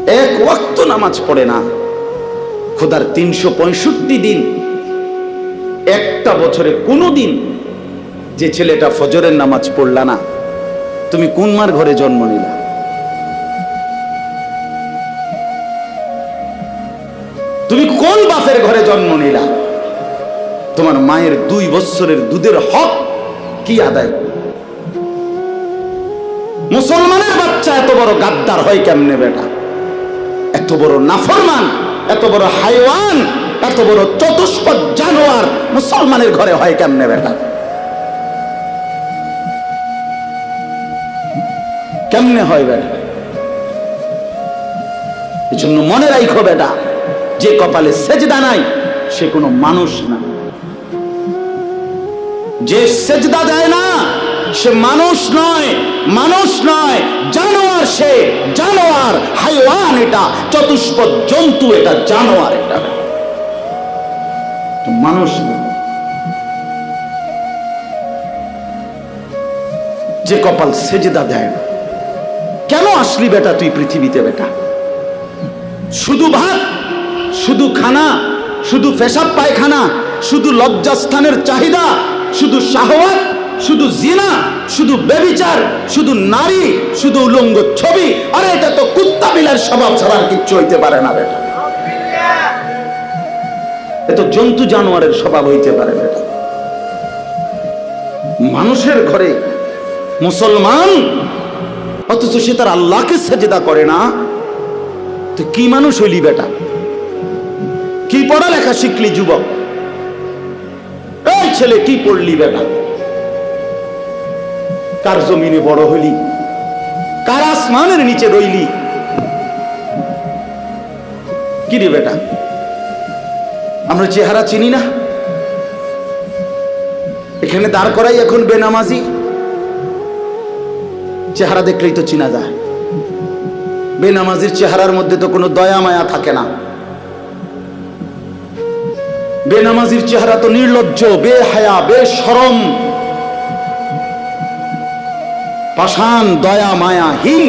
এক ওয়াক্ত নামাজ পড়ে না, খোদার 365 দিন, একটা বছরে কোনো দিন যে ছেলেটা ফজরের নামাজ পড়লা না, তুমি কোন মার ঘরে জন্ম নিলা? তুমি কোন বাপের ঘরে জন্ম নিলা? তোমার মায়ের 2 বছরের দুধের হক কি আদায়? মুসলমানের বাচ্চা এত বড় গাদ্দার হয় কেমনে বেটা? এত বড় নাফরমান, এত বড় হাইওয়ান, এত বড় চতুষ্পদ জানোয়ার মুসলমানের ঘরে হয় কেমনে বেটা? কেমনে হয় বেটা? এই জন্য মনে রাখো বেটা, যে কপালে সেজদা নাই সে কোনো মানুষ না। যে সেজদা দেয় না সে মানুষ নয়, মানুষ নয়, জানোয়ার। সে জানোয়ার, হাইওয়ান, এটা চতুষ্পদ জন্তু, এটা জানোয়ার, এটা মানুষ না। যে কপাল সেজদা দেয় না। কেন আসলি বেটা তুই পৃথিবীতে বেটা? শুধু ভাত, শুধু খানা, শুধু পেশাব পায়খানা, শুধু লজ্জাস্থানের চাহিদা, শুধু শাহওয়াত, শুধু জিনা, শুধু ব্যভিচার, শুধু নারী, শুধু উলঙ্গ ছবি। আরে এটা তো কুত্তা বিলার স্বভাব ছাড়া কিচ্ছু হইতে পারে না বেটা। এত জন্তু জানোয়ারের স্বভাব হইতে পারে বেটা। মানুষের ঘরে মুসলমান, অথচ সে তার আল্লাহকে সেজদা করে না। তো কি মানুষ হইলি বেটা? কি পড়ালেখা শিখলি যুবক? এই ছেলে কি পড়লি বেটা? কার জমিনে বড় হইলি? কার আসমানের নিচে রইলি? কি রে বেটা? আমরা চেহারা চিনি না? এখানে দাঁড় করাই এখন বেনামাজি। চেহারা দেখলেই তো চিনা যায়। বেনামাজির চেহারার মধ্যে তো কোনো দয়া মায়া থাকে না। বেনামাজির চেহারা তো নির্লজ্জ, বেহায়া, বেশরম, পাষাণ, দয়া মায়াহীন,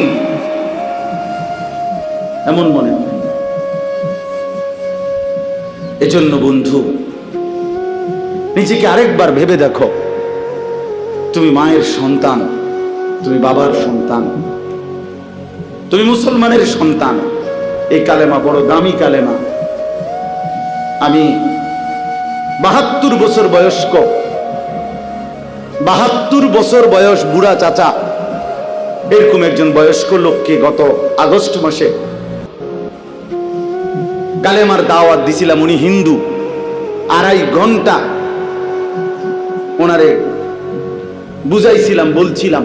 এমন মনে হয়। এজন্য বন্ধু, নিজেকে আরেকবার ভেবে দেখো। তুমি মায়ের সন্তান, তুমি বাবার সন্তান, তুমি মুসলমানের সন্তান। এই কালেমা বড় দামি কালেমা। আমি 72 বছর বয়স্ক, 72 বছর বয়স বুড়া চাচা, এরকম একজন বয়স্ক লোককে গত আগস্ট মাসে কালেমার দাওয়াত দিছিলাম। উনি হিন্দু। 2.5 ঘন্টা ওনারে বুঝাইছিলাম, বলছিলাম,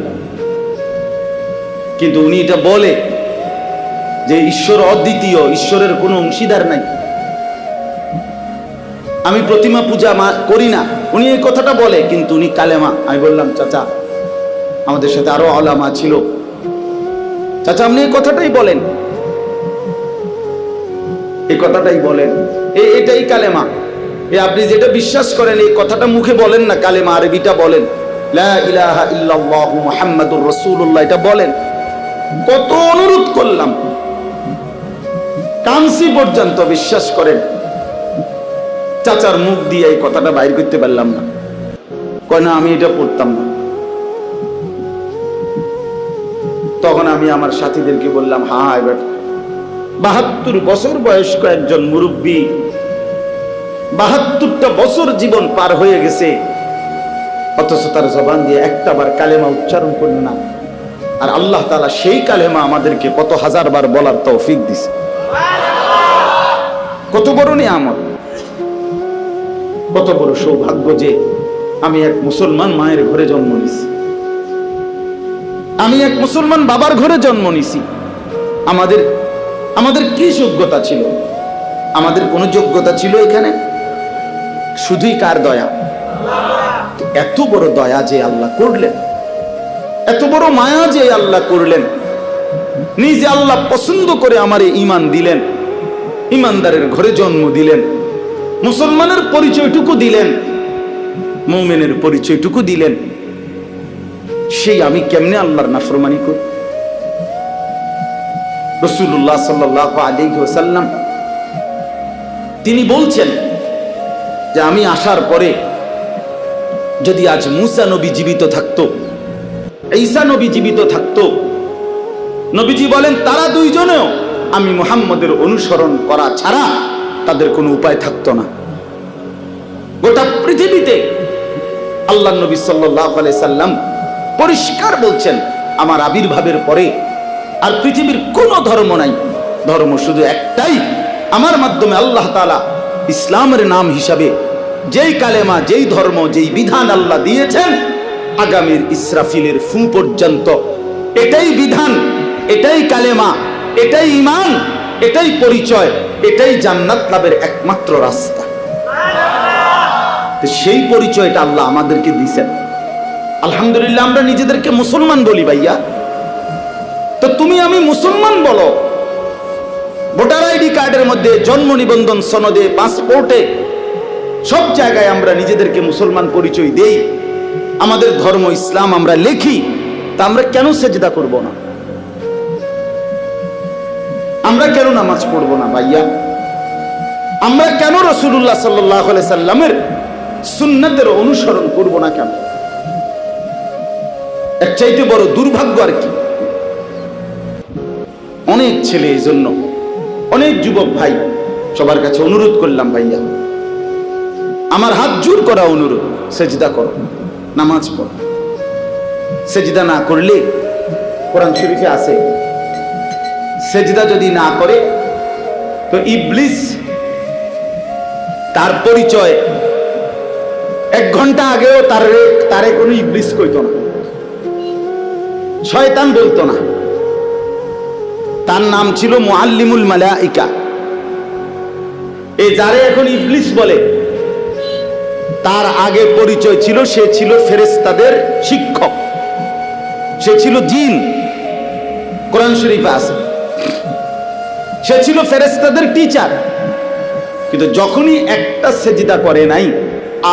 কিন্তু উনি এটা বলে যে ঈশ্বর অদ্বিতীয়, ঈশ্বরের কোনো অংশীদার নাই। আমি প্রতিমা পূজা করি না, উনি এই কথাটা বলে, কিন্তু উনি কালেমা। আমি বললাম, চাচা, আমাদের সাথে আরো আলেমা ছিল, চাচা আপনি এই কথাটাই বলেন, এই কথাটাই বলেন, এটাই কালেমা। আপনি যেটা বিশ্বাস করেন এই কথাটা মুখে বলেন না, কালেমা আরবিটা বলেন, লা ইলাহা ইল্লাল্লাহু মুহাম্মাদুর রাসূলুল্লাহ, এটা বলেন। কত অনুরোধ করলাম, কানসি পর্যন্ত, বিশ্বাস করেন চাচার মুখ দিয়ে এই কথাটা বাইর করতে পারলাম না। কয় না, আমি এটা পড়তাম না। তখন আমি আমার সাথীদেরকে বললাম, হ্যাঁ এবার 72 বছর বয়স্ক একজন মুরব্বী, 72টা বছর জীবন পার হয়ে গেছে, অথচ তার জবান দিয়ে একটাবার কালেমা উচ্চারণ করল না। আর আল্লাহ তাআলা সেই কালেমা আমাদেরকে কত হাজারবার বলার তৌফিক দিছে। কত বড় নিয়ামত, কত বড় সৌভাগ্য যে আমি এক মুসলমান মায়ের ঘরে জন্ম নিছি, আমি এক মুসলমান বাবার ঘরে জন্ম নিছি। আমাদের কি যোগ্যতা ছিল? আমাদের কোন যোগ্যতা ছিল এখানে? শুধুই কার দয়া? এত বড় দয়া যে আল্লাহ করলেন, এত বড় মায়া যে আল্লাহ করলেন, নিজে আল্লাহ পছন্দ করে আমারে ঈমান দিলেন, ঈমানদারের ঘরে জন্ম দিলেন, মুসলমানের পরিচয়টুকু দিলেন, মুমিনের পরিচয়টুকু দিলেন। সেই আমি কেমনে আল্লাহর নাফরমানি করি? রাসূলুল্লাহ সাল্লাল্লাহু আলাইহি ওয়াসাল্লাম তিনি বলছেন যে আমি আসার পরে যদি আজ মুসা নবী জীবিত থাকতো, ঈসা নবী জীবিত থাকতো, নবীজি বলেন তারা দুইজনেও আমি মুহাম্মদের অনুসরণ করা ছাড়া তাদের কোনো উপায় থাকতো না। গোটা পৃথিবীতে আল্লাহ নবী সাল্লাল্লাহু আলাইহি সাল্লাম পরিষ্কার বলছেন আমার আবির্ভাবের পরে আর পৃথিবীর কোনো ধর্ম নাই, ধর্ম শুধু একটাই, আমার মাধ্যমে আল্লাহ তাআলা ইসলামের নাম হিসাবে যেই কালেমা, যেই ধর্ম, যেই বিধান আল্লাহ দিয়েছেন আগামীর ইসরাফিলের ফু পর্যন্ত এটাই বিধান, এটাই কালেমা, এটাই ঈমান, এটাই পরিচয়, এটাই জান্নাত লাভের একমাত্র রাস্তা। সেই পরিচয়টা আল্লাহ আমাদেরকে দিয়েছেন। আলহামদুলিল্লাহ আমরা নিজেদেরকে মুসলমান বলি ভাইয়া, তো তুমি আমি মুসলমান বলো, ভোটার আইডি কার্ডের মধ্যে, জন্ম নিবন্ধন সনদে, পাসপোর্টে, সব জায়গায় আমরা নিজেদেরকে মুসলমান পরিচয় দেই, আমাদের ধর্ম ইসলাম আমরা লিখি, তা আমরা কেন সেজদা করব না? আমরা কেন নামাজ পড়ব না ভাইয়া? আমরা কেন রাসূলুল্লাহ সাল্লাল্লাহু আলাইহি সাল্লামের সুন্নাতের অনুসরণ করব না কেন? এর চাইতে বড় দুর্ভাগ্য আর কি? অনেক ছেলে, এই জন্য অনেক যুবক ভাই, সবার কাছে অনুরোধ করলাম ভাইয়া, আমার হাত জোর করা অনুরোধ, সেজদা করো, নামাজ পড়ো। সেজদা না করলে কোরআন শরীফে আছে সেজদা যদি না করে তো ইবলিস তার পরিচয় 1 ঘন্টা আগেও তারে কোনো ইবলিস কইতো না, শয়তান বলতো না, তার নাম ছিল মুআল্লিমুল মালাইকা। এই যারে এখন ইবলিস বলে তার আগে পরিচয় ছিল সে ছিল ফেরেশতাদের শিক্ষক, সে ছিল জিন, কোরআন শরীফে আছে, সে ছিল ফেরেশতাদের টিচার। কিন্তু যখনই একটা সেজদা করে নাই,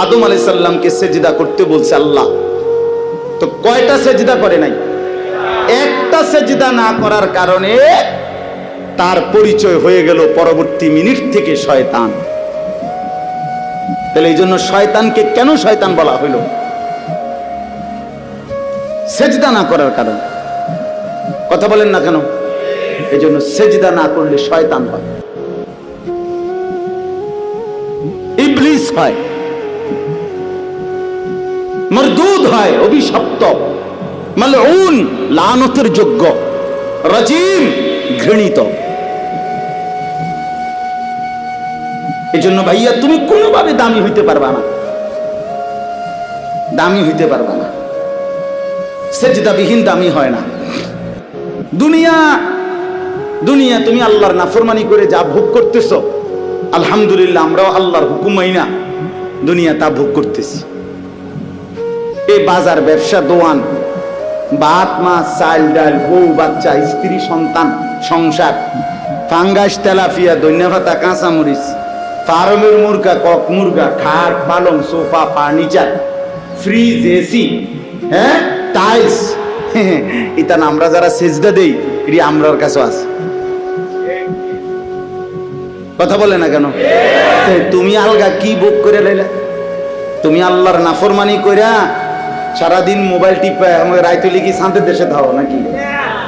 আদম আলাইহিস সালামকে সেজদা করতে বলছে আল্লাহ, তো কয়টা সেজদা করে নাই? একটা সেজদা না করার কারণে তার পরিচয় হয়ে গেল পরবর্তী মিনিট থেকে শয়তান। তাহলে এই জন্য শয়তানকে কেন শয়তান বলা হইল? সেজদা না করার কারণে। কথা বলেন না কেন? এই জন্য সেজদা না করলে শয়তান হয়, ইবলিস হয়, মরদুদ হয়, অভিশপ্ত, মালউন, লানতের যোগ্য, রাজিম, ঘৃণিত। এই জন্য ভাইয়া তুমি কোনোভাবে দামি হইতে পারবা না, দামি হইতে পারবা না। সেজদাবিহীন দামি হয় না। দুনিয়া তুমি আল্লাহর নাফরমানি করে যা ভোগ করতেছো, আলহামদুলিল্লাহ আমরাও আল্লাহর হুকুম মাইনা দুনিয়া তা ভোগ করতেছি। এই বাজার, ব্যবসা, দোয়ান, ভাত, মাছ, চাল, ডাল, বউ, বাচ্চা, স্ত্রী, সন্তান, সংসার, ফাঙ্গাস, তেলাপিয়া, ধন্যভাতা, কাঁচামরিচ, ফার্মের মুরগা, কক মুরগা, খাট, পালং, সোফা, ফার্নিচার, ফ্রিজ, এসি, হ্যাঁ, টাইলস, এটা আমরা যারা সেজদা দেই এটি আমরার কাছে আছে। কথা বলে না কেন? তুমি আলগা কি ভোগ করে লাইলা? তুমি আল্লাহর নাফরমানি কইরা সারাদিন মোবাইল টিপা আমাকে রাইতে লিখি শান্তির দেশে ধাও নাকি?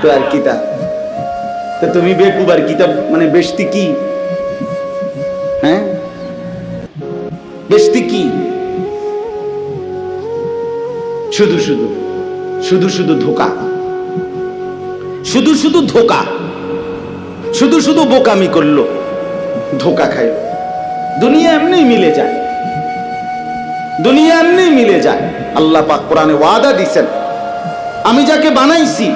তো আর কিতা, তো তুমি বেকুব আর কিতাব মানে বেশতি কি? হ্যাঁ, বেশতি কি? শুধু শুধু ধোকা, শুধু ধোকা, শুধু বোকামি করলো, ধোকা খাইল। দুনিয়া এমনি মিলে যায়, দুনিয়া এমনি মিলে যায়। আল্লাহ পাক কোরআনে ওয়াদা দিয়েছেন, আমি যাকে বানাইছি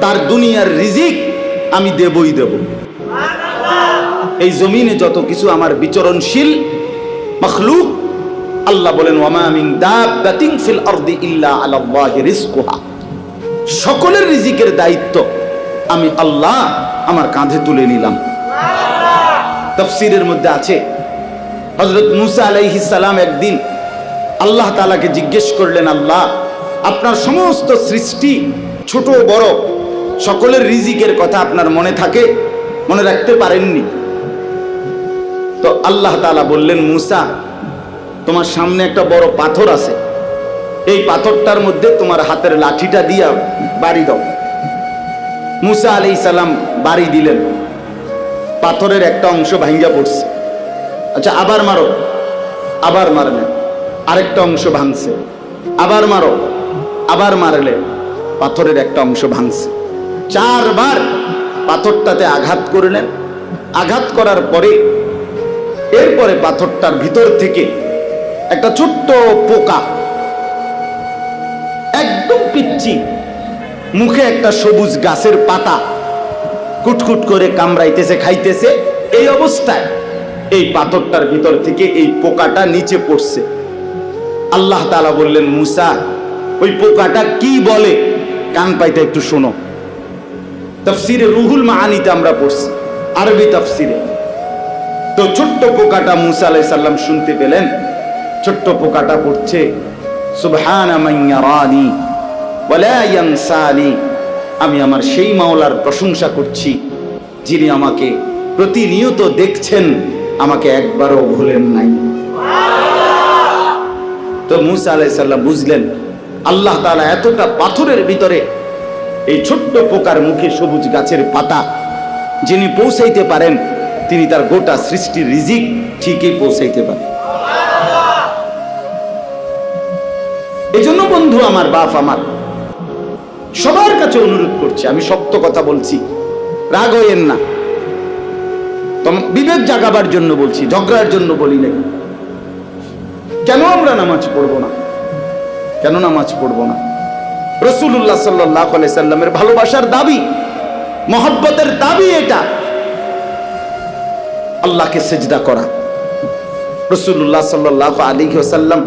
তার দুনিয়ার রিজিক আমি দেবই দেব। এই জমিনে যত কিছু আমার বিচরণশীল মখলুক, আল্লাহ বলেন ওয়ামা মিন দাব্বাতিন ফিল আরদি ইল্লা আলাল্লাহি রিজকুহা, সকলের রিজিকের দায়িত্ব আমি আল্লাহ আমার কাঁধে তুলে নিলাম। তাফসীরের মধ্যে আছে হযরত মুসা আলাইহিস সালাম একদিন আল্লাহ তাআলাকে জিজ্ঞেস করলেন, আল্লাহ আপনার সমস্ত সৃষ্টি ছোট বড় সকলের রিজিকের কথা আপনার মনে থাকে, মনে রাখতে পারেননি। তো আল্লাহ তাআলা বললেন, মুসা তোমার সামনে একটা বড় পাথর আছে, এই পাথরটার মধ্যে তোমার হাতের লাঠিটা দিয়া বাড়ি দাও। মুসা আলাইহিস সালাম বাড়ি দিলেন, পাথরের একটা অংশ ভাঙ্গা পড়ছে। আচ্ছা আবার মারো, আবার মারলেন, আরেকটা অংশ ভাঙছে, আবার মারো, আবার মারলেন, পাথরের একটা অংশ ভাঙছে। 4 বার পাথরটাতে আঘাত করলেন। আঘাত করার পরে এরপরে পাথরটার ভিতর থেকে একটা ছোট্ট পোকা, একদম পিচ্চি, মুখে একটা সবুজ গাছের পাতা কুটকুট করে কামড়াইতেছে, খাইতেছে। এই অবস্থায় এই পাথরটার ভিতর থেকে এই পোকাটা নিচে পড়ছে। আল্লাহ তাআলা বললেন, মুসা ওই পোকাটা কি বলে কান পাইতে একটু শোনো। তাফসিরে রুহুল মাআনিতে আমরা পড়ছি, আরবি তাফসিরে। তো ছোট্ট পোকাটা মুসা আলাইহিস সালাম শুনতে পেলেন। ছোট্ট পোকাটা পড়ছে, সুবহানা মান ইয়ারানি ওয়া লা ইয়ানসানি। আমি আমার সেই মাওলার প্রশংসা করছি যিনি আমাকে প্রতিনিয়ত দেখছেন, আমাকে একবারও ভুলেন নাই। তো মুসা আলাইহিস সালাম বুঝলেন আল্লাহ তাআলা এতটা পাথরের ভিতরে এই ছোট্ট পোকার মুখে সবুজ গাছের পাতা যিনি পৌঁছাইতে পারেন, তিনি তার গোটা সৃষ্টির রিজিক ঠিকই পৌঁছাইতে পারেন। এজন্য বন্ধু আমার, বাপ আমার, সবার কাছে অনুরোধ করছি, আমি শক্ত কথা বলছি, রাগ হইয়েন না, বিবেক জাগাবার জন্য বলছি, ঝগড়ার জন্য বলি নাই। কেন আমরা নামাজ পড়বো না? কেন নামাজ পড়বো না? রাসূলুল্লাহ সাল্লাল্লাহু আলাইহি সাল্লামের ভালোবাসার দাবি, মহব্বতের দাবি এটা, আল্লাহকে সিজদা করা। রাসূলুল্লাহ সাল্লাল্লাহু আলাইহি ওয়াসাল্লাম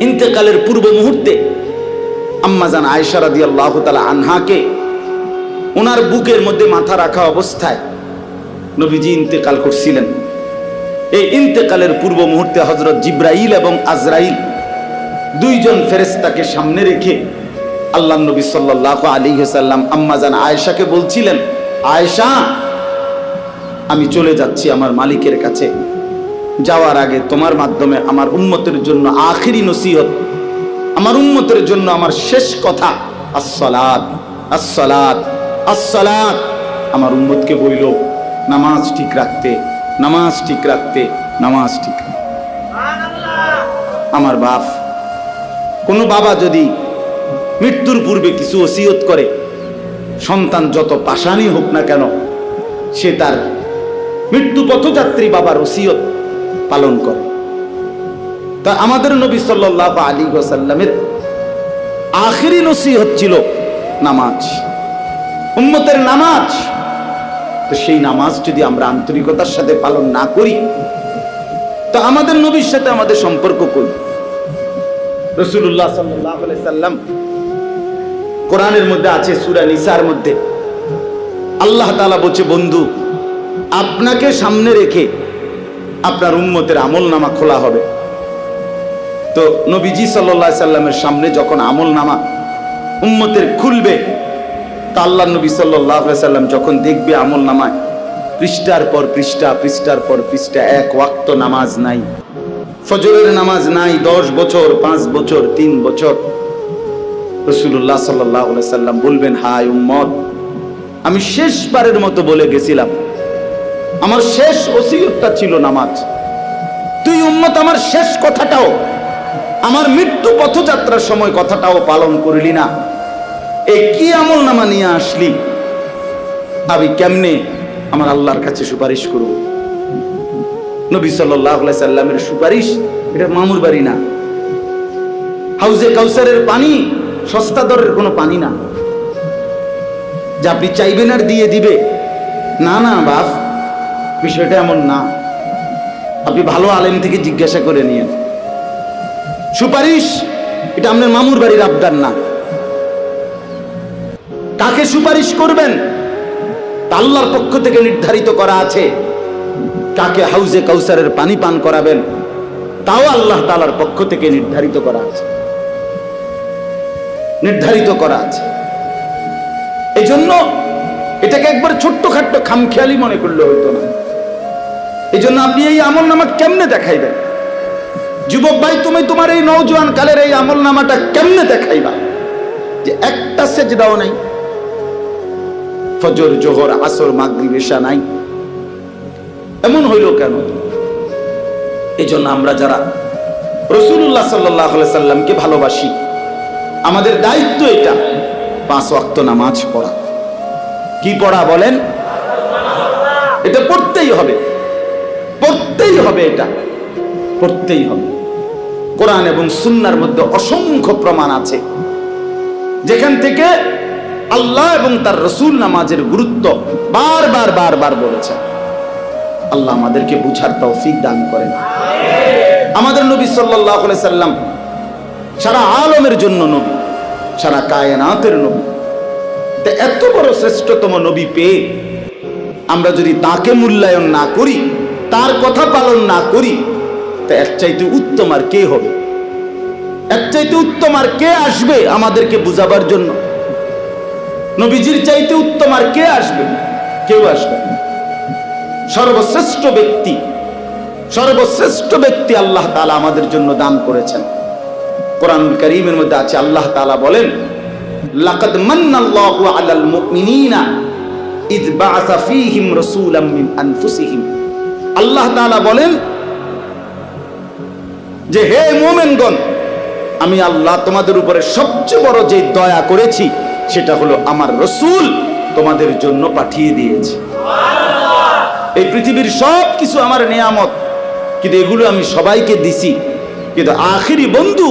ইন্তেকালের পূর্ব মুহূর্তে আম্মাজান আয়েশা রাদিয়াল্লাহু তাআলা আনহাকে ওনার বুকের মধ্যে মাথা রাখা অবস্থায় নবীজি ইন্তেকাল করছিলেন। এই ইন্তেকালের পূর্ব মুহূর্তে হযরত জিবরাইল এবং আজরাইল দুইজন ফেরেশতাকে সামনে রেখে আল্লাহ নবী সাল্লাল্লাহু আলাইহি ওয়াসাল্লাম আম্মাজান আয়েশাকে বলছিলেন, আয়েশা আমি চলে যাচ্ছি আমার মালিকের কাছে, যাওয়ার আগে তোমার মাধ্যমে আমার উম্মতের জন্য আখিরি নসিহত, আমার উম্মতের জন্য আমার শেষ কথা, আসসালাত আসসালাত আসসালাত। আমার উম্মতকে বইল নামাজ ঠিক রাখতে, নামাজ ঠিক রাখতে, নামাজ ঠিক রাখতে। আমার বাপ, কোন বাবা যদি মৃত্যুর পূর্বে কিছু ওসিয়ত করে, সন্তান যত পাষাণই হোক না কেন, সে তার মৃত্যু পথযাত্রী বাবার ওসিয়ত পালন করে। তা আমাদের নবী সাল্লাল্লাহু আলাইহি ওয়াসাল্লামের আখিরি নসিহত ছিল নামাজ, উম্মতের নামাজ। তো সেই নামাজ যদি আমরা আন্তরিকতার সাথে পালন না করি, তো আমাদের নবীর সাথে আমাদের সম্পর্ক কই? রাসূলুল্লাহ সাল্লাল্লাহু আলাইহি সাল্লাম কোরআনের মধ্যে আছে, সূরা নিসার মধ্যে আল্লাহ তাআলা বলছে, বন্ধু আপনাকে সামনে রেখে আপনার উম্মতের আমলনামা খোলা হবে। তো নবীজি সাল্লাল্লাহু আলাইহি সাল্লামের সামনে যখন আমলনামা উম্মতের খুলবে, তা আল্লাহ নবী সাল্লাল্লাহু আলাইহি সাল্লাম যখন দেখবে আমলনামায় পৃষ্ঠার পর পৃষ্ঠা, পৃষ্ঠার পর পৃষ্ঠা, এক ওয়াক্ত নামাজ নাই, ফজরের নামাজ নাই, 10 বছর, 5 বছর, 3 বছর, রাসূলুল্লাহ সাল্লাল্লাহু আলাইহি সাল্লাম বলবেন, হায় উম্মত, আমি শেষবারের মতো বলে গেছিলাম, আমার শেষ ওসিয়তটা ছিল নামাজ। তুই উম্মত আমার শেষ কথাটাও, আমার মৃত্যু পথযাত্রার সময় কথাটাও পালন করলি না। এই কি আমলনামা নিয়ে আসলি? আমি কেমনে আমার আল্লাহর কাছে সুপারিশ করব? নবী সাল্লাল্লাহু আলাইহি সাল্লামের সুপারিশ এটা মামুর বাড়ি না, হাউজে কাউসারের পানি সস্তা দরের কোনো পানি না যে আপনি চাইবেন আর দিয়ে দিবে। না না বাপ, বিষয়টা এমন না। আপনি ভালো আলেম থেকে জিজ্ঞাসা করে নিয়েন। সুপারিশ এটা আপনার মামুর বাড়ির আবদার না। কাকে সুপারিশ করবেন তা আল্লাহর পক্ষ থেকে নির্ধারিত করা আছে। কাকে হাউজে কাউসারের পানি পান করাবেন তাও আল্লাহ তাআলার পক্ষ থেকে নির্ধারিত করা আছে, নির্ধারিত করা আছে। এই জন্য এটাকে একবার ছোট্টখাট্ট খামখেয়ালি মনে করলে হইতো না। এই জন্য আপনি এই আমল নামা কেমনে দেখাইবেন? যুবক ভাই, তুমি তোমার এই নওজোয়ান কালের এই আমল নামাটা কেমনে দেখাইবা যে একটা সেজদাও নাই, ফজর জোহর আসর মাগরিব এশা নাই? এমন হইল কেন? এই জন্য আমরা যারা রাসূলুল্লাহ সাল্লাল্লাহু আলাইহি সাল্লামকে ভালোবাসি, আমাদের দায়িত্ব এটা 5 ওয়াক্ত নামাজ পড়া। কি পড়া বলেন? এটা পড়তেই হবে, পড়তেই হবে, এটা পড়তেই হবে। কোরআন এবং সুন্নাহর মধ্যে অসংখ্য প্রমাণ আছে যেখান থেকে আল্লাহ এবং তার রাসূল নামাজের গুরুত্ব বারবার বারবার বলেছেন। আল্লাহ আমাদেরকে বুঝার তৌফিক দান করেন। আমাদের নবী সাল্লাল্লাহু আলাইহি সাল্লাম সারা আলমের জন্য নবী, সারা কায়নাতের নবী। তা এত বড় শ্রেষ্ঠতম নবী পেয়ে আমরা যদি তাকে মূল্যায়ন না করি, তার কথা পালন না করি, তা এর চাইতে উত্তম আর কে হবে? এর চাইতে উত্তম আর কে আসবে আমাদেরকে বুঝাবার জন্য? নবীজির চাইতে উত্তম আর কে আসবে? কেউ আসবে না। সর্বশ্রেষ্ঠ ব্যক্তি, সর্বশ্রেষ্ঠ ব্যক্তি আল্লাহ তাআলা আমাদের জন্য দান করেছেন। কোরআনুল কারীমের মধ্যে আছে, আল্লাহ তাআলা বলেন, লাকাদ মান্নাল্লাহু আলাল মুমিনিনা ইয বাআসা ফীহিম রাসূলাম মিন আনফুসিহিম। আল্লাহ তাআলা বলেন যে হে মুমিনগণ, আমি আল্লাহ তোমাদের উপরে সবচেয়ে বড় যে দয়া করেছি সেটা হলো আমার রাসূল তোমাদের জন্য পাঠিয়ে দিয়েছি। এই পৃথিবীর সব কিছু আমার নিয়ামত, কিন্তু এগুলো আমি সবাইকে দিছি, কিন্তু আখিরি বন্ধু,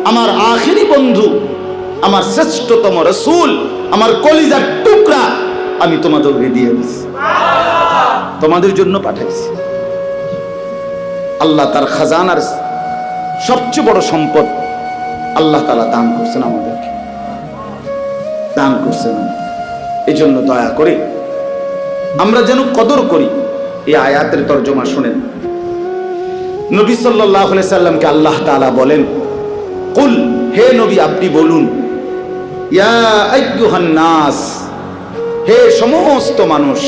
আমার আখিরি বন্ধু, আমার শ্রেষ্ঠতম রাসূল, আমার কলিজার টুকরা আমি তোমাদেরকে দিয়ে দিছি, তোমাদের জন্য পাঠাইছি। আল্লাহ তার খাজানার সবচেয়ে বড় সম্পদ আল্লাহ তাআলা দান করছেন আমাদেরকে, দান করছেন। এই জন্য দয়া করে আমরা যেন কদর করি। এই আয়াতের তরজমা শুনেন। নবী সাল্লাল্লাহু আলাইহি সাল্লামকে আল্লাহ তাআলা বলেন, কুল, হে নবী আপনি বলুন, ইয়া আইয়ুহান নাস, হে সমস্ত মানুষ,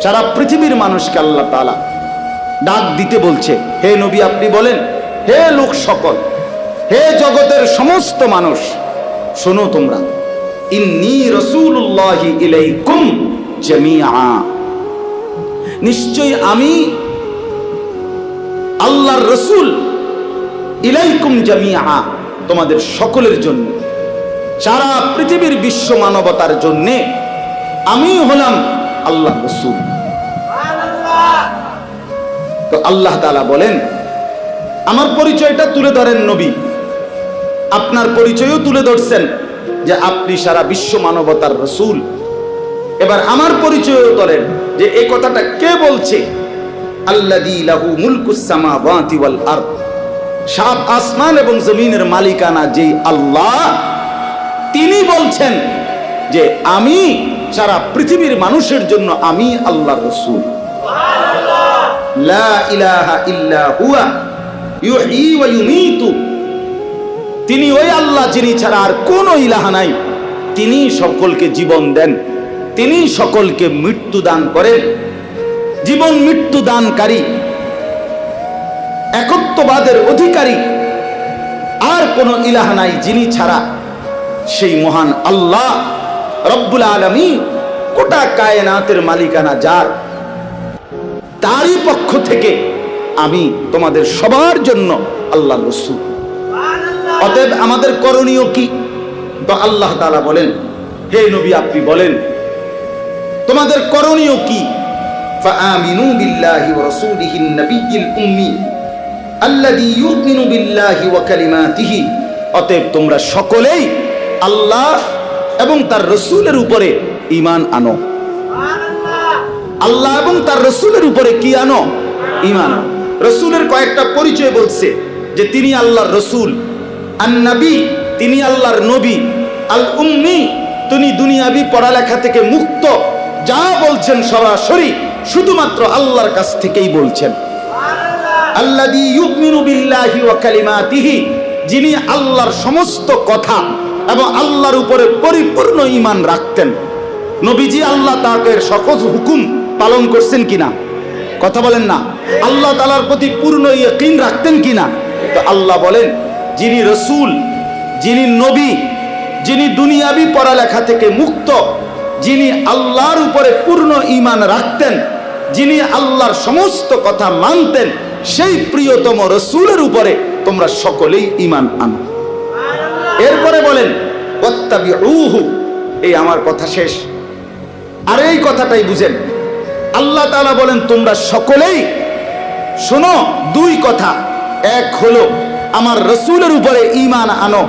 সারা পৃথিবীর মানুষকে আল্লাহ তাআলা ডাক দিতে বলছে। হে নবী আপনি বলেন, হে লোক সকল, হে জগতের সমস্ত মানুষ, শোনো তোমরা, ইন্নী রাসূলুল্লাহি ইলাইকুম জামিআ, নিশ্চয়ই আমি আল্লাহর রাসূল, ইলাইকুম জামিআ, তোমাদের সকলের জন্য, সারা পৃথিবীর বিশ্ব মানবতার জন্য আমি হলাম আল্লাহর রাসূল। তো আল্লাহ তাআলা বলেন, আমার পরিচয়টা তুলে ধরেন নবী, আপনার পরিচয়ও তুলে ধরছেন যে আপনি সারা বিশ্ব মানবতার রাসূল। এবার আমার পরিচয়ও ধরেন যে এই কথাটা কে বলছে। আল্লাযী লাহু মুলকুস সামাওয়াতি ওয়াল আরদ, সাত আসমান এবং জমিনের মালিকানা যেই আল্লাহ, তিনি বলছেন যে আমি সারা পৃথিবীর মানুষের জন্য আমি আল্লাহর রাসূল। সুবহানাল্লাহ, লা ইলাহা ইল্লা হুয়া ইউহয়ী ওয়া ইউমীতু, তিনি ওই আল্লাহ যিনি ছাড়া আর কোনো ইলাহ নাই, তিনি সকলকে জীবন দেন, তিনি সকলকে মৃত্যু দান করেন। জীবন মৃত্যু দানকারী, একত্ববাদের অধিকারী আর কোনো ইলাহ নাই যিনি ছাড়া। সেই মহান আল্লাহ রব্বুল আলামিন, গোটা কায়নাতের মালিকানা যার, তারই পক্ষ থেকে আমি তোমাদের সবার জন্য আল্লাহর রাসূল। অতএব আমাদের করণীয় কি? তো আল্লাহ তাআলা বলেন, হে নবী আপনি বলেন তোমাদের করণীয় কি? ফাআমিনু বিল্লাহি ওয়া রাসূলিহিন নাবিয়্যিল উম্মি আল্লাযী ইউমিনু বিল্লাহি ওয়া কালিমাতিহি, অতএব তোমরা সকলেই আল্লাহ এবং তার রাসূলের উপরে ঈমান আনো। সুবহানাল্লাহ, আল্লাহ এবং তার রাসূলের উপরে কি আনো? ঈমান। রাসূলের কয়েকটা পরিচয় বলছে যে তিনি আল্লাহর রাসূল, আন-নবী তিনি আল্লাহর নবী, আল উম্মি তিনি দুনিয়াবি পড়ালেখা থেকে মুক্ত, যা বলছেন সরাসরি শুধুমাত্র আল্লাহর কাছ থেকেই বলছেন। আল্লাযী ইউমিনু বিল্লাহি ওয়া কালিমাতিহি, যিনি আল্লাহর সমস্ত কথা এবং আল্লাহর উপরে পরিপূর্ণ ঈমান রাখতেন। নবীজি আল্লাহ তাআলার সকল হুকুম পালন করছেন কিনা? কথা বলেন না। আল্লাহ তাআলার প্রতি পূর্ণ ইয়াকিন রাখতেন কিনা? তো আল্লাহ বলেন, যিনি রসূল, যিনি নবী, যিনি দুনিয়াবি পড়ালেখা থেকে মুক্ত, যিনি আল্লাহর উপরে পূর্ণ ঈমান রাখতেন, যিনি আল্লাহর সমস্ত কথা মানতেন, সেই প্রিয়তম রসূলের উপরে তোমরা সকলেই ঈমান আনো। এরপরে বলেন ওয়াত্তাবিউহু, এই আমার কথা শেষ। আর এই কথাটাই বুঝেন, আল্লাহ তাআলা বলেন তোমরা সকলেই শোনো। দুই কথা, এক হলো আমার রসূলের উপরে ঈমান আনো,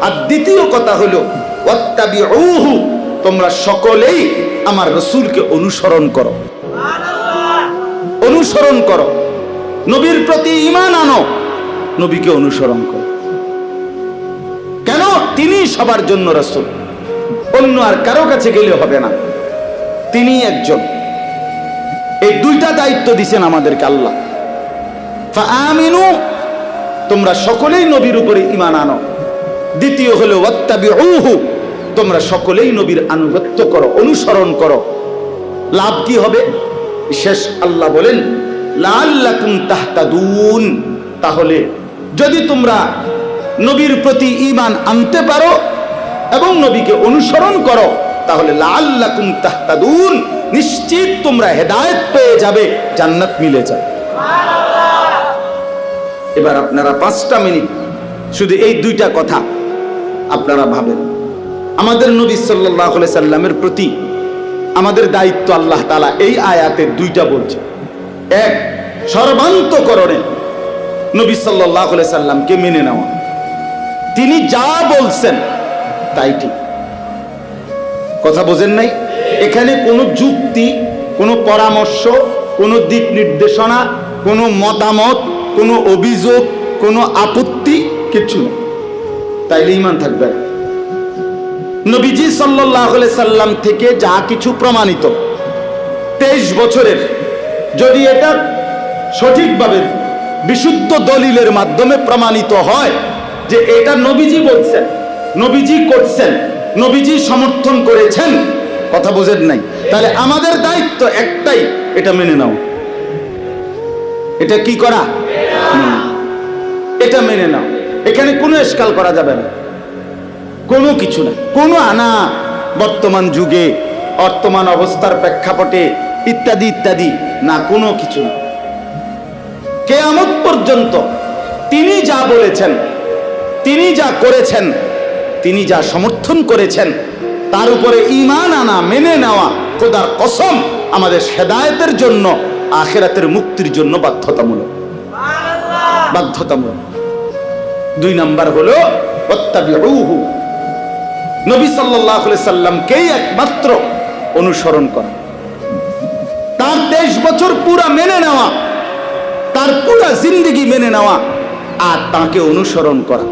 আর দ্বিতীয় কথা হলো ওয়াত্তাবিউহু, তোমরা সকলেই আমার রসূলকে অনুসরণ করো। অনুসরণ করো, নবীর প্রতি ঈমান আনো, নবীকে অনুসরণ করো। কেন? তিনি সবার জন্য রসূল, অন্য আর কারো কাছে গেলে হবে না, তিনি একজন। এই দুইটা দায়িত্ব দিয়েছেন আমাদেরকে আল্লাহ। ফাআমিনু, তোমরা সকলেই নবীর উপরে ঈমান আনো। দ্বিতীয় হলো ওয়াত্তাবিউহু, তোমরা সকলেই নবীর আনুগত্য করো, অনুসরণ করো। লাভ কি হবে? শেষ আল্লাহ বলেন লাআল্লাকুম তাহতাদুন, তাহলে যদি তোমরা নবীর প্রতি ঈমান আনতে পারো এবং নবীকে অনুসরণ করো, তাহলে লাআল্লাকুম তাহতাদুন, নিশ্চিত তোমরা হেদায়েত পেয়ে যাবে, জান্নাত মিলে যাবে। এবার আপনারা 5টা মিনিট শুধু এই দুইটা কথা আপনারা ভাবেন। আমাদের নবী সাল্লাল্লাহু আলাইহি সাল্লামের প্রতি আমাদের দায়িত্ব আল্লাহ তাআলা এই আয়াতে দুইটা বলছে। এক, সর্বান্তকরণে নবী সাল্লাল্লাহু আলাইহি সাল্লামকে মেনে নেওয়া, তিনি যা বলছেন তাই ঠিক। কথা বোঝেন নাই? এখানে কোনো যুক্তি, কোনো পরামর্শ, কোনো দিক নির্দেশনা, কোনো মতামত, কোনো অভিযোগ, কোনো আপত্তি কিচ্ছু নেই। তাইলে ঈমান থাকবে। নবীজি সাল্লাল্লাহু আলাইহি সাল্লাম থেকে যা কিছু প্রমাণিত 23 বছরের, যদি এটা সঠিকভাবে বিশুদ্ধ দলিলের মাধ্যমে প্রমাণিত হয় যে এটা নবীজি বলছেন, নবীজি করছেন, নবীজি সমর্থন করেছেন, কথা বোঝেন নাই, তাহলে আমাদের দায়িত্ব একটাই, এটা মেনে নাও। এটা কি করা? এটা মেনে নাও। এখানে কোনো এশকাল করা যাবে না, কোনো কিছু না, কোনো আনা বর্তমান যুগে, বর্তমান অবস্থার প্রেক্ষাপটে ইত্যাদি ইত্যাদি না, কোনো কিছু না। কিয়ামত পর্যন্ত তিনি যা বলেছেন, তিনি যা করেছেন, তিনি যা সমর্থন করেছেন, তার উপরে ঈমান আনা, মেনে নেওয়া খোদার কসম আমাদের হেদায়েতের জন্য, আখিরাতের মুক্তির জন্য বাধ্যতামূলক। বাধ্যতামূলক। 2 নাম্বার হলো ওয়াত্তাবিউহু, নবী সাল্লাল্লাহু আলাইহি সাল্লামকেই একমাত্র অনুসরণ করা, তার 23 বছর পুরা মেনে নেওয়া, তার পুরা জিন্দেগি মেনে নেওয়া, আর তাকে অনুসরণ করা।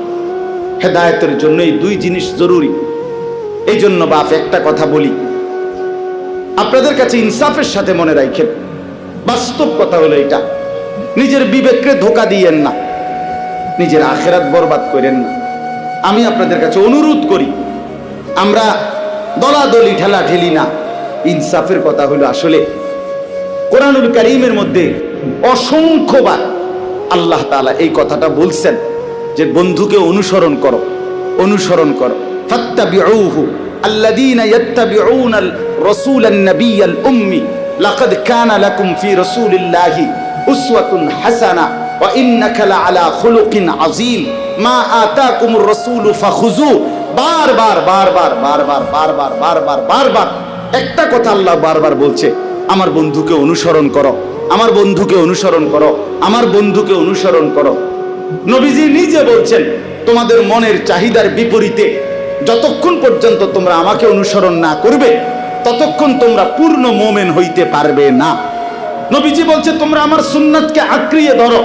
হেদায়েতের জন্য এই 2 জিনিস জরুরি। এই জন্য বাপ একটা কথা বলি, আপনাদের কাছে ইনসাফের সাথে মনে রাখেন, বাস্তব কথা হলো এটা, নিজের বিবেককে ধোঁকা দিয়েন না, নিজের আখিরাত বরবাদ করেন না। আমি আপনাদের কাছে অনুরোধ করি, আমরা দলাদলি ঠেলা ঠেলি না। ইনসাফের কথা হলো, আসলে কোরআনুল কারীমের মধ্যে অসংখ্যবার আল্লাহ তাআলা এই কথাটা বলছেন যে বন্ধুকে অনুসরণ করো, অনুসরণ করো। ফাত্তাবিউহু আল্লাযীনা ইয়াত্তাবিউনাল রাসূলান নাবিয়্যাল উম্মি লাকাদ কানা লাকুম ফি রাসূলিল্লাহি উসওয়াতুন হাসানা ওয়া ইন্নাকা লাআলা খুলুকিন আযীম মা আতাকুমুর রাসূলু ফাখুযু। বারবার বারবার বারবার বারবার বারবার বারবার একটা কথা আল্লাহ বারবার বলছে, আমার বন্ধুকে অনুসরণ করো, আমার বন্ধুকে অনুসরণ করো, আমার বন্ধুকে অনুসরণ করো। নবীজি নিজে বলছেন, তোমাদের মনের চাহিদার বিপরীতে যতক্ষণ পর্যন্ত তোমরা আমাকে অনুসরণ না করবে, ততক্ষণ তোমরা পূর্ণ মুমিন হইতে পারবে না। নবীজি বলছে, তোমরা আমার সুন্নাতকে আঁকড়িয়ে ধরো,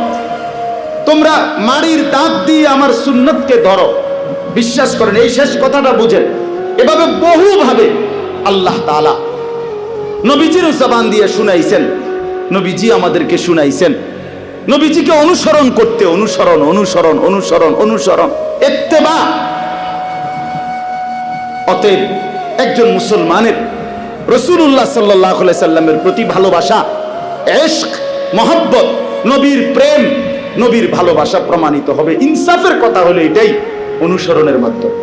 তোমরা মাড়ির দাঁত দিয়ে আমার সুন্নাতকে ধরো। বিশ্বাস করেন, এই শেষ কথাটা বুঝেন। এভাবে বহুভাবে আল্লাহ তাআলা নবীজির জবান দিয়ে শুনাইছেন, নবীজি আমাদেরকে শুনাইছেন নবীজিকে অনুসরণ করতে। অনুসরণ অনুসরণ অনুসরণ অনুসরণ, ইত্তেবা। অতএব একজন মুসলমানের রাসূলুল্লাহ সাল্লাল্লাহু আলাইহি সাল্লামের প্রতি ভালোবাসা, ইশক, মহব্বত, নবীর প্রেম, নবীর ভালোবাসা প্রমাণিত হবে। ইনসাফের কথা হলো এটাই, অনুসরণের মাধ্যমে।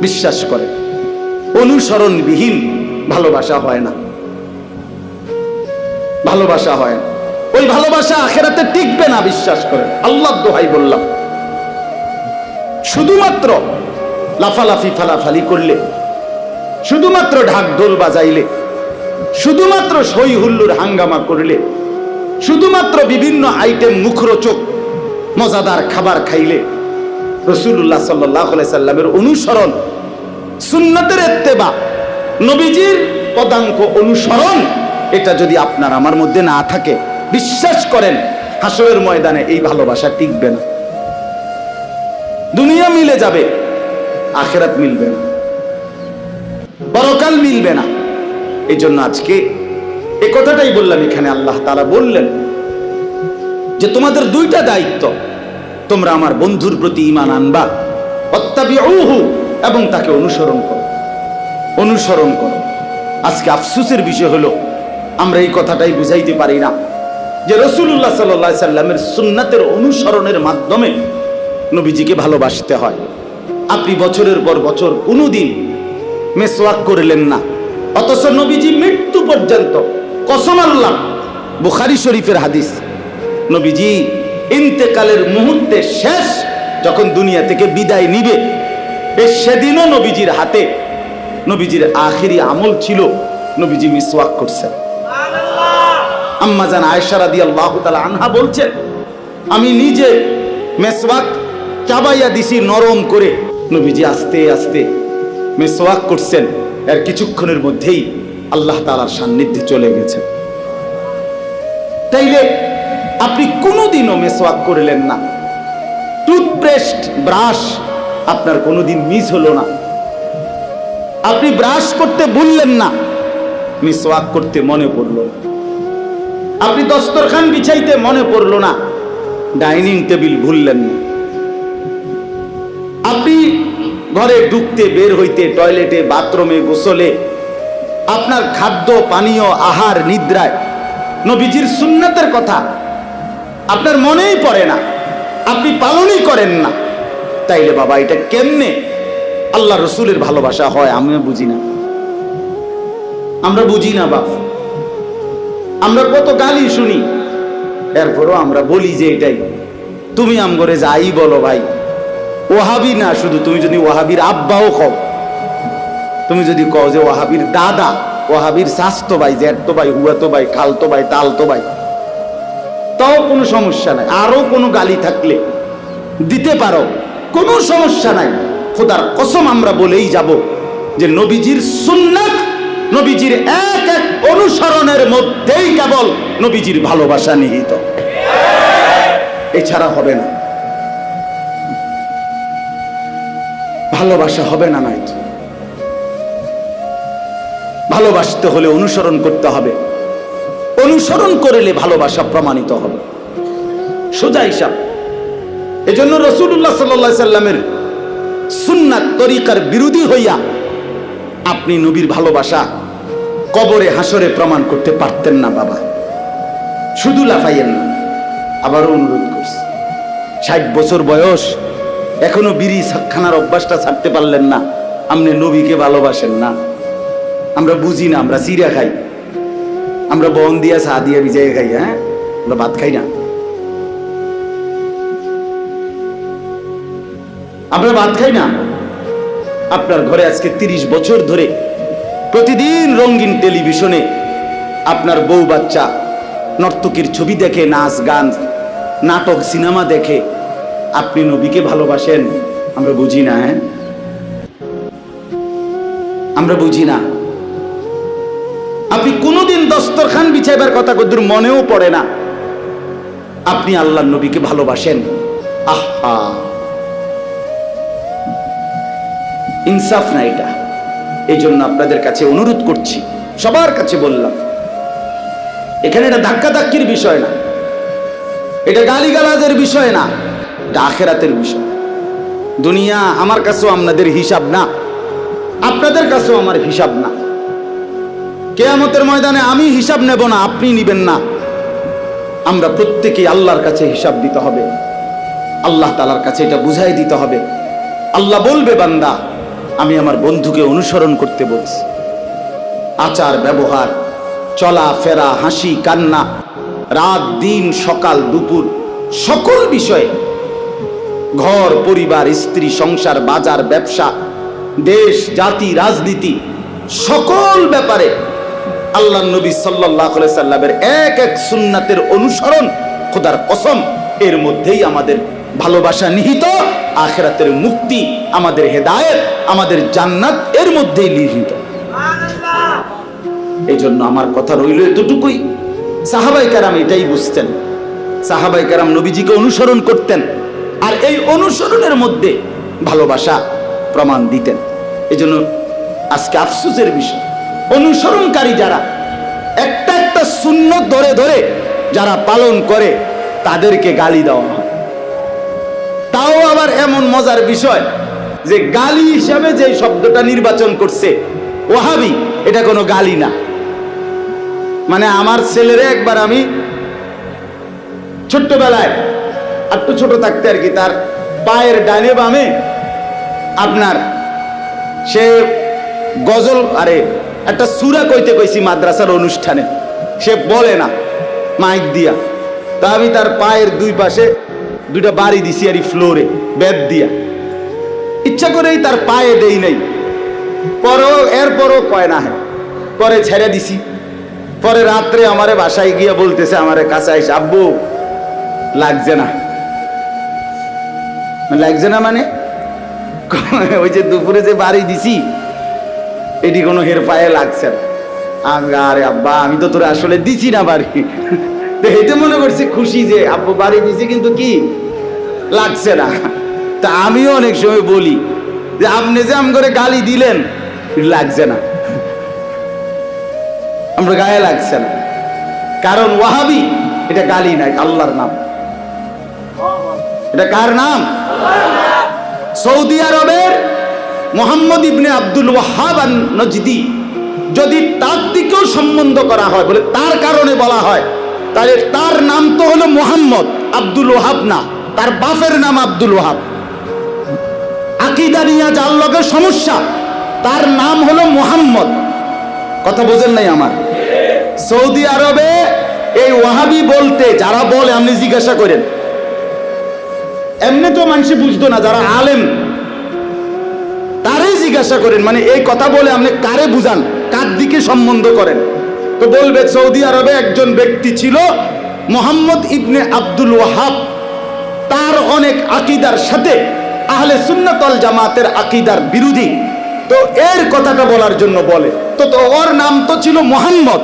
বিশ্বাস করে অনুসরণবিহীন ভালোবাসা হয় না, ভালোবাসা হয় না। ওই ভালোবাসা আখিরাতে টিকবে না, বিশ্বাস করেন। আল্লাহর দোহাই বললাম, শুধুমাত্র লাফালাফি ফালাফালি করলে, শুধুমাত্র ঢাক ঢোল বাজাইলে, শুধুমাত্র সই হুল্লুর হাঙ্গামা করলে, শুধুমাত্র বিভিন্ন আইটেম মুখরোচক মজাদার খাবার খাইলে রাসূলুল্লাহ সাল্লাল্লাহু আলাইহি সাল্লামের অনুসরণ, সুন্নাতের ইত্তেবা, নবীজির পদাঙ্ক অনুসরণ, এটা যদি আপনার আমার মধ্যে না থাকে, বিশ্বাস করেন হাসরের ময়দানে এই ভালোবাসা টিকবে না। দুনিয়া মিলে যাবে, আখিরাত মিলবে না, পরকাল মিলবে না। এই জন্য আজকে এই কথাটাই বললাম। এখানে আল্লাহ তাআলা বললেন যে তোমাদের দুইটা দায়িত্ব, তোমরা আমার বন্ধুর প্রতি ঈমান আনবা, ওয়াত্তাবিউহু, এবং তাকে অনুসরণ করো, অনুসরণ করো। আজকে আফসোসের বিষয় হলো আমরা এই কথাটাই বুঝাইতে পারি না যে রাসূলুল্লাহ সাল্লাল্লাহু আলাইহি সাল্লামের সুন্নাতের অনুসরণের মাধ্যমে নবীজিকে ভালোবাসতে হয়। আপনি বছরের পর বছর কোনোদিন মেসওয়াক করলেন না, অথচ নবীজি মৃত্যু পর্যন্ত, কসম আল্লাহ, বুখারী শরীফের হাদিস, নবীজি ইন্তেকালের মুহূর্তে শেষ যখন দুনিয়া থেকে বিদায় নিবে, সেদিনও নবীজির হাতে, নবীজির আখিরি আমল ছিল নবীজি মিসওয়াক করছেন। আম্মা জান আয়েশা রাদিয়াল্লাহু তাআলা আনহা বলছেন, আমি নিজে মিসওয়াক চাবাইয়া দিছি নরম করে। নবীজি আস্তে আস্তে মিসওয়াক করছেন, এর কিছুক্ষণের মধ্যেই আল্লাহ তাআলার সান্নিধ্যে চলে গেছেন। তাইলে আপনি কোনোদিনও মিসওয়াক করলেন না, টুথপেস্ট, ব্রাশ আপনার কোনোদিন মিস হলো না, আপনি ব্রাশ করতে ভুললেন না, মিসওয়াক করতে মনে পড়লো না, আপনি দস্তরখান বিছাইতে মনে পড়লো না, ডাইনিং টেবিল ভুললেন না, আপনি ঘরে ঢুকতে, বের হইতে, টয়লেটে, বাথরুমে, গোসলে, আপনার খাদ্য পানীয়, আহার, নিদ্রায় নবীজির সুন্নাতের কথা আপনার মনেই পড়ে না, আপনি পালনই করেন না। তাইলে বাবা এটা কেমনে আল্লাহ রসুলের ভালোবাসা হয়? আমিও বুঝি না, আমরা বুঝি না বাপ। আমরা কত গালি শুনি, এরপরও আমরা বলি যে এটাই। তুমি আমগরে যাই বলো ভাই, ওয়াহাবি না শুধু, তুমি যদি ওয়াহাবির আব্বাও কও, তুমি যদি কও যে ওয়াহাবির দাদা, ওয়াহাবির শাস্তো ভাই, জ্যাঠতো ভাই, হুয়াতো ভাই, খালতো ভাই, তালতো ভাই, তাও কোনো সমস্যা নাই। আরো কোনো গালি থাকলে দিতে পারো, কোনো সমস্যা নাই। খোদার কসম আমরা বলেই যাব যে নবীজির সুন্নাত, নবীজির এক এক অনুসরণের মধ্যেই কেবল নবীজির ভালোবাসা নিহিত, এছাড়া হবে না, ভালোবাসা হবে না। নয়, ভালোবাসতে হলে অনুসরণ করতে হবে, অনুসরণ করলে ভালোবাসা প্রমাণিত হবে, সোজা হিসাব। এজন্য রাসূলুল্লাহ সাল্লাল্লাহু আলাইহি সাল্লামের সুন্নাত তরিকার বিরোধী হইয়া আপনি নবীর ভালোবাসা কবরে হাসরে প্রমাণ করতে পারতেন না বাবা। শুধু লাফাইয়েন না, আবারও অনুরোধ করছি, 60 বছর বয়স, এখনো বিড়ি খানার অভ্যাসটা ছাড়তে পারলেন না, আপনি নবীকে ভালোবাসেন না। আমরা বুঝি না, আমরা চিড়া খাই, আমরা বন দিয়া চা দিয়া ভিজাই খাই, হ্যাঁ, আমরা ভাত খাই না, আমরা ভাত খাই না। আপনার ঘরে আজকে 30 বছর ধরে প্রতিদিন রঙিন টেলিভিশনে আপনার বউ বাচ্চা নর্তকীর ছবি দেখে, নাচ গান, নাটক, সিনেমা দেখে, আপনি নবীকে ভালোবাসেন? আমরা বুঝি না, হ্যাঁ, আমরা বুঝি না। আপনি কোনোদিন দস্তরখান বিছাইবার কথা কদ্দুর মনেও পড়ে না, আপনি আল্লাহর নবীকে ভালোবাসেন? আহা, ইনসাফ না এটা। এই জন্য আপনাদের কাছে অনুরোধ করছি, সবার কাছে বললাম, এখানে এটা ধাক্কাধাক্কির বিষয় না, এটা গালিগালাজের বিষয় না, এটা আখিরাতের বিষয়। দুনিয়া আমার কাছেও আপনাদের হিসাব না, আপনাদের কাছেও আমার হিসাব না। কিয়ামতের ময়দানে আমি হিসাব নেব না, আপনি নিবেন না। আমরা প্রত্যেকেই আল্লাহর কাছে হিসাব দিতে হবে, আল্লাহ তাআলার কাছে এটা বুঝাই দিতে হবে। আল্লাহ বলবে, বান্দা আমি আমার বন্ধুকে অনুসরণ করতে বলছি। আচার ব্যবহার, চলা ফেরা, হাসি কান্না, রাত দিন সকাল দুপুর, সকল বিষয়ে, ঘর পরিবার স্ত্রী সংসার বাজার ব্যবসা দেশ জাতি রাজনীতি সকল ব্যাপারে আল্লাহ নবী সাল্লাল্লাহু আলাইহি সাল্লামের এক এক সুন্নাতের অনুসরণ, খোদার কসম এর মধ্যেই আমাদের ভালোবাসা নিহিত, আখিরাতের মুক্তি, আমাদের হেদায়েত, আমাদের জান্নাত এর মধ্যেই নিহিত। এই জন্য আমার কথা রইল এতটুকুই। সাহাবায়ে কেরাম এটাই বুঝতেন, সাহাবায়ে কেরাম নবীজিকে অনুসরণ করতেন, আর এই অনুসরণের মধ্যে ভালোবাসা প্রমাণ দিতেন। এই জন্য আজকে আফসোসের বিষয়, অনুসরণকারী যারা একটা একটা সুন্নত ধরে ধরে যারা পালন করে তাদেরকে গালি দেওয়া হয়। তাও আবার এমন মজার বিষয় যে গালি হিসাবে যে শব্দটা নির্বাচন করছে ওয়াহাবি, এটা কোনো গালি না। মানে আমার ছেলেরে একবার আমি ছোট্টবেলায় একটু ছোট থাকতে আর কি, তার পায়ের ডানে বামে আপনার সে গজল আরে একটা সূরা কইতে কইছি মাদ্রাসার অনুষ্ঠানে, সে বলে না মাইক দিয়া, তা আমি তার পায়ের দুই পাশে দুইটা বাড়ি দিছি আর ফ্লোরে বেদ দিয়া, ইচ্ছা করেই তার পায়ে দেই নাই। এরপরও কয় না, হ্যাঁ পরে ছেড়ে দিছি। পরে রাত্রে আমারে বাসায় গিয়া বলতেছে, আমারে কাছে আইসা, আব্বু লাগছে না। লাগছে না মানে ওই যে দুপুরে যে বাড়ি দিছি এটি কোনো হের পায়ে লাগছে না। আরে আব্বা আমি তো তোরা আসলে দিছি না বাড়ি, তো এতে মনে করছি খুশি যে আব্বু বাড়ি দিছি কিন্তু কি লাগছে না। তা আমিও অনেক সময় বলি যে আপনি যে আম করে গালি দিলেন লাগছে না, আমরা গায়ে লাগছে না, কারণ ওয়াহাবি এটা গালি নাই, আল্লাহর নাম। এটা কার নাম? সৌদি আরবের মোহাম্মদ ইবনে আব্দুল ওয়াহাব আন-নজদি, যদি তার দিকেও সম্বন্ধ করা হয় বলে তার কারণে বলা হয়, তাহলে তার নাম তো হলো মোহাম্মদ, আব্দুল ওয়াহাব না, তার বাপের নাম আব্দুল ওয়াহাব। আকীদা নিয়ে যার লগে সমস্যা তার নাম হলো মোহাম্মদ। কথা বোঝেন নাই আমার? সৌদি আরবে এই ওয়াহাবি বলতে যারা বলে, আপনি জিজ্ঞাসা করেন, এমনি তো মানুষ বুঝতো না, যারা আলেম তারাই জিজ্ঞাসা করেন, মানে এই কথা বলে আপনি কারে বুঝান, কার দিকে সম্বন্ধ করেন, তো বলবে সৌদি আরবে একজন ব্যক্তি ছিল মোহাম্মদ ইবনে আব্দুল ওয়াহাব, তার অনেক আকীদার সাথে আহলে সুন্নাত ওয়াল জামাতের আকীদার বিরোধী, তো এর কথাটা বলার জন্য বলে। তো ওর নাম তো ছিল মোহাম্মদ,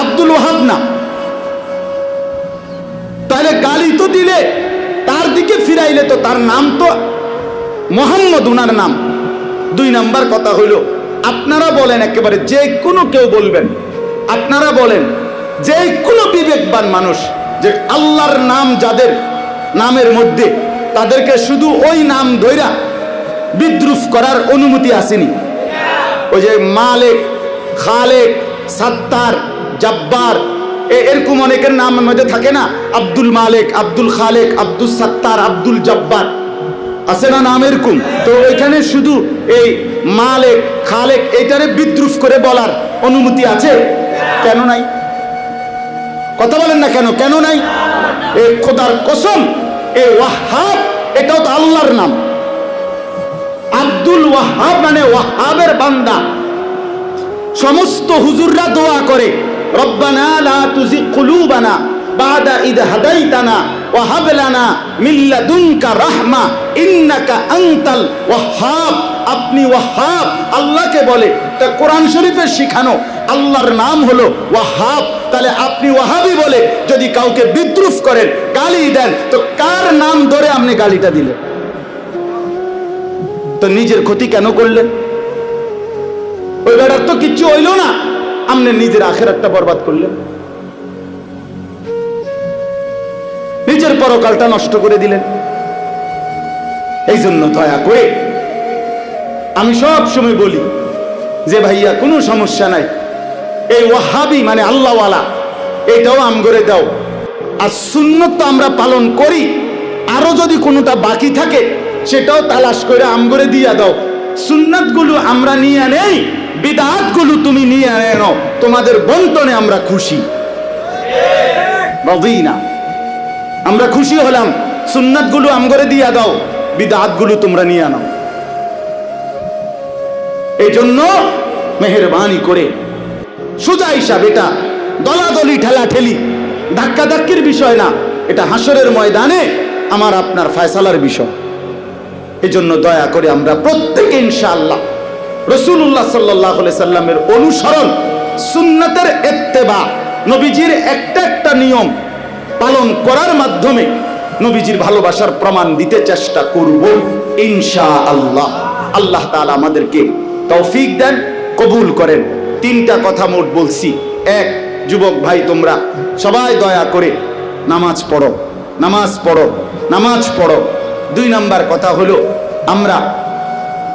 আব্দুল ওয়াহাব না। তাহলে গালি তো দিলে, তার দিকে ফিরাইলে তো তার নাম তো মোহাম্মদ, উনার নাম। দুই নাম্বার কথা হইল, আপনারা বলেন, একেবারে যে কোনো কেউ বলবেন, আপনারা বলেন যে কোনো বিবেকবান মানুষ যে আল্লাহর নাম যাদের নামের মধ্যে, তাদেরকে শুধু ওই নাম ধইরা বিদ্রুপ করার অনুমতি আসেনি? ওই যে মালিক, খালেক, সাত্তার, জব্বার, এরকম অনেকের নাম মধ্যে থাকে না, আব্দুল মালিক, আব্দুল খালেক, আব্দুল সাত্তার, আব্দুল জব্বার, আছে না নাম এরকম? তো ওইখানে শুধু এই মালিক খালেক এইটারে বিদ্রুপ করে বলার অনুমতি আছে? কেন নাই? কথা বলেন না কেন? কেন নাই? এই খোদার কসম, এই ওয়াহাব এটাও তো আল্লাহর নাম। আব্দুল ওয়াহাব মানে ওয়াহাবের বান্দা। সমস্ত হুজুররা দোয়া করে, রব্বানা লা তুজিগ কুলুবানা বাদা ইদ হাদাইতানা ওয়া হাব লানা মিন লাদুনকা রাহমা ইন্নাকা আনতাল ওয়াহাব। আপনি ওয়াহাব আল্লাহকে বলে, তা কোরআন শরীফে শিখানো আল্লাহর নাম হলো ওয়াহাব। তাহলে আপনি ওয়াহাবি বলে যদি কাউকে বিদ্রুপ করেন, গালি দেন, তো কার নাম ধরে আপনি গালিটা দিলেন? তো নিজের ক্ষতি কেন করলেন? ওই বেটার তো কিচ্ছু হইল না, আপনি নিজের আখিরাতটা বরবাদ করলেন, নিজের পরকালটা নষ্ট করে দিলেন। এই জন্য দয়া করে আমি সব সময় বলি যে ভাইয়া কোনো সমস্যা নাই, এই ওয়াহাবি মানে আল্লাহওয়ালা এটাও আমগরে দাও, আর সুন্নত তো আমরা পালন করি, আরো যদি কোনোটা বাকি থাকে সেটাও তালাশ করে আমগরে দিয়া দাও। সুন্নাত গুলো আমরা নিয়ে নেই, বিদআত গুলো তুমি নিয়ে নাও, তোমাদের বন্টনে আমরা খুশি। রাদিনা, আমরা খুশি হলাম, সুন্নাত গুলো আমগরে দিয়া দাও, বিদআত গুলো তোমরা নিয়ে নাও। এই জন্য মেহেরবানি করে সোজা হিসাব, এটা দলাদলি ঠেলাঠেলি ধাক্কাধাক্কির বিষয় না, এটা হাসরের ময়দানে আমার আপনার ফয়সালার বিষয়। এই জন্য দয়া করে আমরা প্রত্যেকে ইনশাআল্লাহ রাসূলুল্লাহ সাল্লাল্লাহু আলাইহি সাল্লামের অনুসরণ, সুন্নাতের ইত্তেবা, নবীজির একটা একটা নিয়ম পালন করার মাধ্যমে নবীজির ভালোবাসার প্রমাণ দিতে চেষ্টা করব ইনশাআল্লাহ। আল্লাহ তাআলা আমাদেরকে তৌফিক দেন, কবুল করেন। তিনটা কথা মোট বলছি। এক, যুবক ভাই তোমরা সবাই দয়া করে নামাজ পড়ো, নামাজ পড়ো, নামাজ পড়ো। দুই নাম্বার কথা হলো, আমরা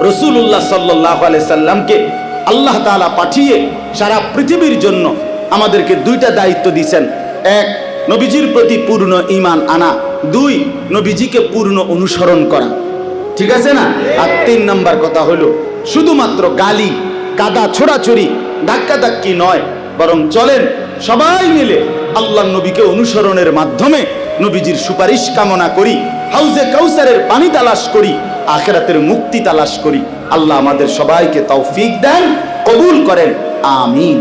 রাসূলুল্লাহ সাল্লাল্লাহু আলাইহি সাল্লামকে আল্লাহ তাআলা পাঠিয়ে সারা পৃথিবীর জন্য আমাদেরকে দুইটা দায়িত্ব দিয়েছেন। এক, নবীজির প্রতি পূর্ণ ঈমান আনা। দুই, নবীজিকে পূর্ণ অনুসরণ করা। ঠিক আছে না? আর তিন নাম্বার কথা হলো, শুধুমাত্র গালি কাদা ছোড়াছড়ি ধাক্কাধাক্কি নয়, বরং চলেন সবাই মিলে আল্লাহর নবীকে অনুসরণের মাধ্যমে নবীজির সুপারিশ কামনা করি, হাউজে কাউসারের পানি তালাশ করি, আখিরাতের মুক্তি তালাশ করি। আল্লাহ আমাদের সবাইকে তৌফিক দেন, কবুল করেন, আমিন।